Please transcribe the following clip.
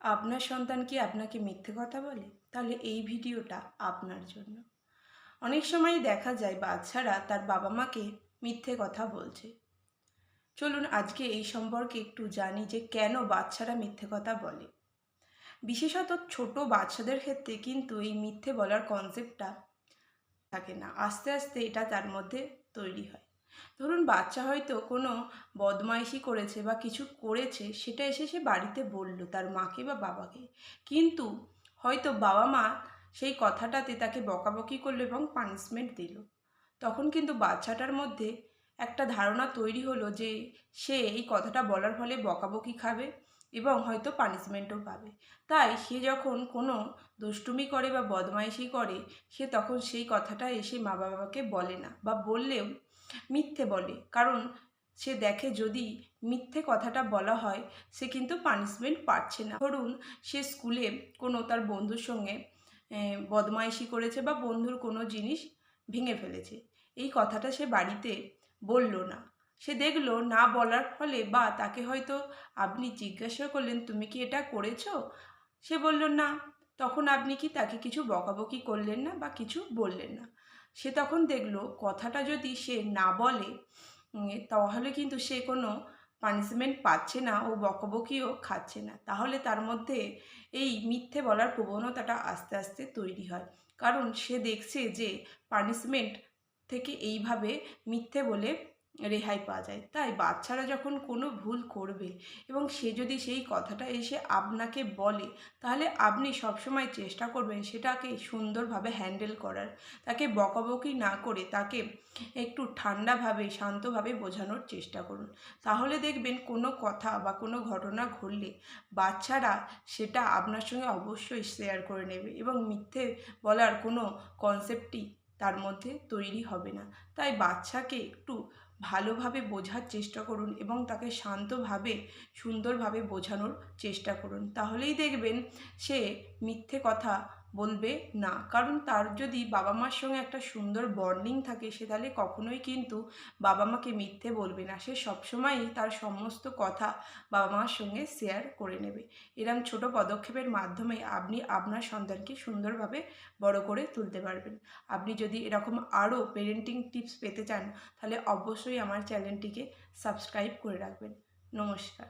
আপনার সন্তান কি আপনাকে মিথ্যে কথা বলে? তাহলে এই ভিডিওটা আপনার জন্য। অনেক সময় দেখা যায় বাচ্চারা তার বাবা মাকে মিথ্যে কথা বলছে। চলুন আজকে এই সম্পর্কে একটু জানি যে কেন বাচ্চারা মিথ্যে কথা বলে। বিশেষত ছোট বাচ্চাদের ক্ষেত্রে কিন্তু এই মিথ্যে বলার কনসেপ্টটা থাকে না, আস্তে আস্তে এটা তার মধ্যে তৈরি হয়। ধরুন বাচ্চা হয়তো কোনো বদমাইশি করেছে বা কিছু করেছে, সেটা এসে সে বাড়িতে বলল তার মাকে বা বাবাকে, কিন্তু হয়তো বাবা মা সেই কথাটাতে তাকে বকাবকি করলো এবং পানিশমেন্ট দিল। তখন কিন্তু বাচ্চাটার মধ্যে একটা ধারণা তৈরি হলো যে সে এই কথাটা বলার ফলে বকাবকি খাবে এবং হয়তো পানিশমেন্টও পাবে। তাই সে যখন কোনো দুষ্টুমি করে বা বদমাইশি করে, সে তখন সেই কথাটা এসে মা বাবাকে বলে না, বা বললেও মিথ্যে বলে। কারণ সে দেখে যদি মিথ্যে কথাটা বলা হয় সে কিন্তু পানিশমেন্ট পাচ্ছে না। ধরুন সে স্কুলে কোনো তার বন্ধুর সঙ্গে বদমাইশি করেছে বা বন্ধুর কোনো জিনিস ভেঙে ফেলেছে, এই কথাটা সে বাড়িতে বলল না। সে দেখলো না বলার ফলে, বা তাকে হয়তো আপনি জিজ্ঞাসা করলেন তুমি কি এটা করেছো, সে বলল না, তখন আপনি কি তাকে কিছু বকাবকি করলেন না বা কিছু বললেন না। সে তখন দেখলো কথাটা যদি সে না বলে তাহলে কিন্তু সে কোনো পানিশমেন্ট পাচ্ছে না ও বকাবকিও খাচ্ছে না, তাহলে তার মধ্যে এই মিথ্যে বলার প্রবণতাটা আস্তে আস্তে তৈরি হয়। কারণ সে দেখছে যে পানিশমেন্ট থেকে এইভাবে মিথ্যে বলে রেহাই পাওয়া যায়। তাই বাচ্চারা যখন কোনো ভুল করবে এবং সে যদি সেই কথাটা এসে আপনাকে বলে, তাহলে আপনি সবসময় চেষ্টা করবেন সেটাকে সুন্দরভাবে হ্যান্ডেল করার। তাকে বকাবকি না করে তাকে একটু ঠান্ডাভাবে শান্তভাবে বোঝানোর চেষ্টা করুন। তাহলে দেখবেন কোনো কথা বা কোনো ঘটনা ঘটলে বাচ্চারা সেটা আপনার সঙ্গে অবশ্যই শেয়ার করে নেবে এবং মিথ্যে বলার কোনো কনসেপ্টই তার মধ্যে তৈরি হবে না। তাই বাচ্চাকে একটু ভালোভাবে বোঝার চেষ্টা করুন এবং তাকে শান্তভাবে সুন্দরভাবে বোঝানোর চেষ্টা করুন। তাহলেই দেখবেন সে মিথ্যে কথা বলবে না। কারণ তার যদি বাবা মার সঙ্গে একটা সুন্দর বন্ডিং থাকে, সে তাহলে কখনোই কিন্তু বাবা মাকে মিথ্যে বলবে না। সে সবসময়ই তার সমস্ত কথা বাবা মার সঙ্গে শেয়ার করে নেবে। এরম ছোট পদক্ষেপের মাধ্যমে আপনি আপনার সন্তানকে সুন্দরভাবে বড় করে তুলতে পারবেন। আপনি যদি এরকম আরও পেরেন্টিং টিপস পেতে চান, তাহলে অবশ্যই আমার চ্যানেলটিকে সাবস্ক্রাইব করে রাখবেন। নমস্কার।